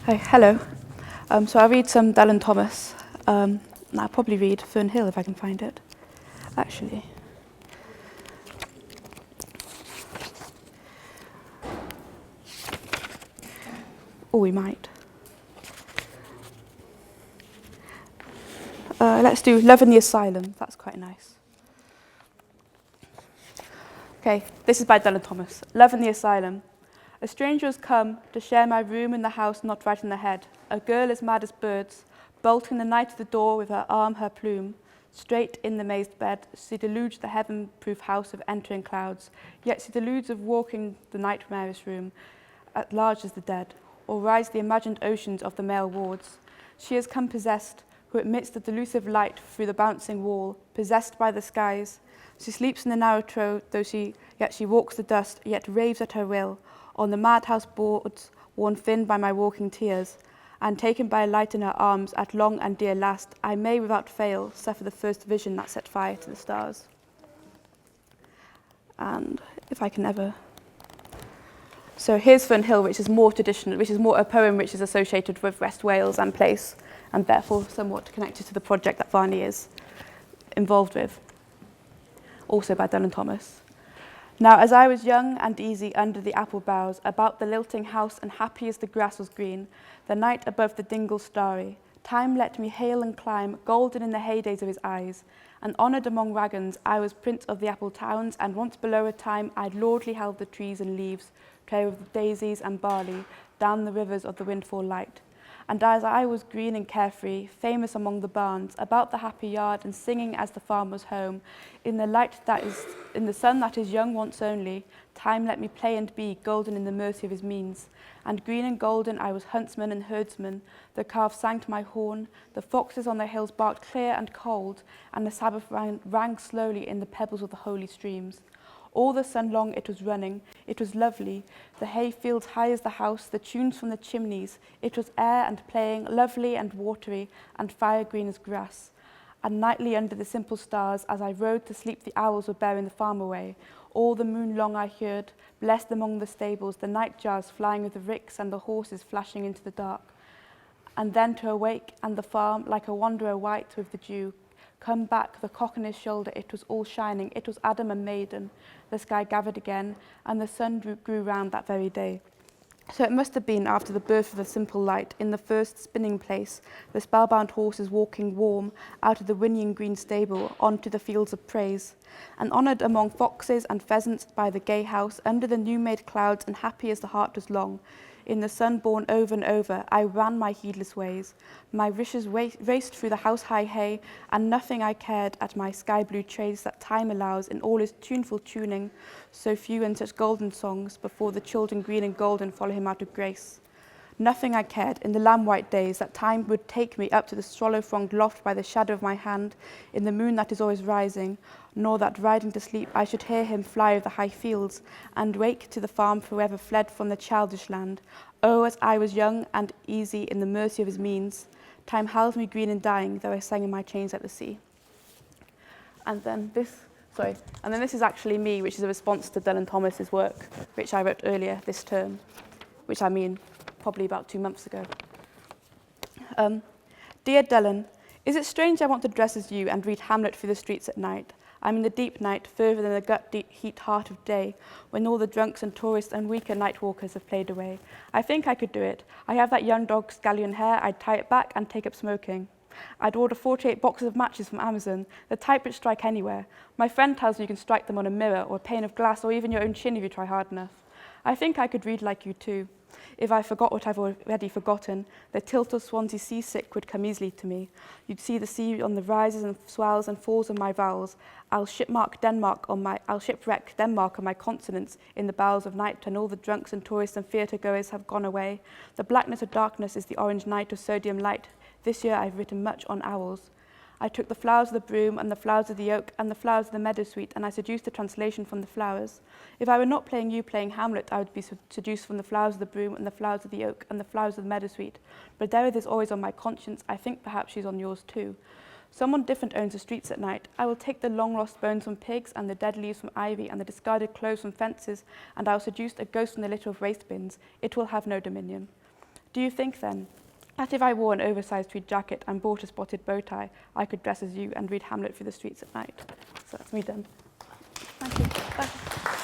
Hi, hello. So I'll read some Dylan Thomas. And I'll probably read Fern Hill if I can find it, actually. Or we might. Let's do Love in the Asylum. That's quite nice. Okay, this is by Dylan Thomas. Love in the Asylum. A stranger has come to share my room in the house not right in the head. A girl as mad as birds, bolting the night to the door with her arm, her plume. Straight in the mazed bed, she deludes the heaven-proof house of entering clouds, yet she deludes of walking the nightmare's room, at large as the dead, or rise the imagined oceans of the male wards. She has come possessed, who admits the delusive light through the bouncing wall, possessed by the skies. She sleeps in the narrow trough, yet she walks the dust, yet raves at her will, on the madhouse boards, worn thin by my walking tears, and taken by light in her arms at long and dear last, I may without fail suffer the first vision that set fire to the stars. And if I can ever... So here's Fern Hill, which is more traditional, which is more a poem which is associated with West Wales and place, and therefore somewhat connected to the project that Varney is involved with. Also by Dylan Thomas. Now, as I was young and easy under the apple boughs, about the lilting house, and happy as the grass was green, the night above the dingle starry, time let me hail and climb, golden in the heydays of his eyes, and honoured among wagons, I was prince of the apple towns, and once below a time I'd lordly held the trees and leaves, play with daisies and barley, down the rivers of the windfall light. And as I was green and carefree, famous among the barns, about the happy yard, and singing as the farmer's home, in the sun that is young once only, time let me play and be, golden in the mercy of his means. And green and golden I was huntsman and herdsman, the calf sang to my horn, the foxes on the hills barked clear and cold, and the Sabbath rang slowly in the pebbles of the holy streams. All the sun long it was running, it was lovely, the hay fields high as the house, the tunes from the chimneys, it was air and playing, lovely and watery, and fire green as grass. And nightly under the simple stars, as I rode to sleep, the owls were bearing the farm away. All the moon long I heard, blessed among the stables, the night jars flying with the ricks and the horses flashing into the dark. And then to awake, and the farm, like a wanderer white with the dew, come back, the cock on his shoulder, it was all shining, it was Adam and maiden. The sky gathered again, and the sun grew round that very day. So it must have been after the birth of the simple light, in the first spinning place, the spellbound horses walking warm out of the whinnying green stable onto the fields of praise, and honoured among foxes and pheasants by the gay house, under the new-made clouds, and happy as the heart was long. In the sun born over and over, I ran my heedless ways. My riches raced through the house-high hay, and nothing I cared at my sky-blue trace that time allows in all his tuneful tuning, so few and such golden songs, before the children green and golden follow him out of grace. Nothing I cared in the lamb-white days that time would take me up to the swallow-thronged loft by the shadow of my hand, in the moon that is always rising, nor that riding to sleep I should hear him fly over the high fields, and wake to the farm forever fled from the childish land. Oh, as I was young and easy in the mercy of his means, time held me green and dying, though I sang in my chains at the sea. And then this is actually me, which is a response to Dylan Thomas's work, which I wrote earlier this term, which I mean probably about 2 months ago. Dear Dylan, is it strange I want to dress as you and read Hamlet through the streets at night? I'm in the deep night, further than the gut-deep heat heart of day, when all the drunks and tourists and weaker night walkers have played away. I think I could do it. I have that young dog's scallion hair, I'd tie it back and take up smoking. I'd order 48 boxes of matches from Amazon, the type which strike anywhere. My friend tells me you can strike them on a mirror or a pane of glass or even your own chin if you try hard enough. I think I could read like you too. If I forgot what I've already forgotten, the tilt of Swansea seasick would come easily to me. You'd see the sea on the rises and swells and falls of my vowels. I'll shipwreck Denmark on my consonants in the bowels of night, and all the drunks and tourists and theatre goers have gone away. The blackness of darkness is the orange night of sodium light. This year I've written much on owls. I took the flowers of the broom and the flowers of the oak and the flowers of the meadowsweet, and I seduced a translation from the flowers. If I were not playing you playing Hamlet, I would be seduced from the flowers of the broom and the flowers of the oak and the flowers of the meadowsweet. But Derrida is always on my conscience. I think perhaps she's on yours too. Someone different owns the streets at night. I will take the long-lost bones from pigs and the dead leaves from ivy and the discarded clothes from fences, and I will seduce a ghost from the litter of waste bins. It will have no dominion. Do you think, then, that if I wore an oversized tweed jacket and bought a spotted bow tie, I could dress as you and read Hamlet through the streets at night? So that's me done. Thank you. Bye.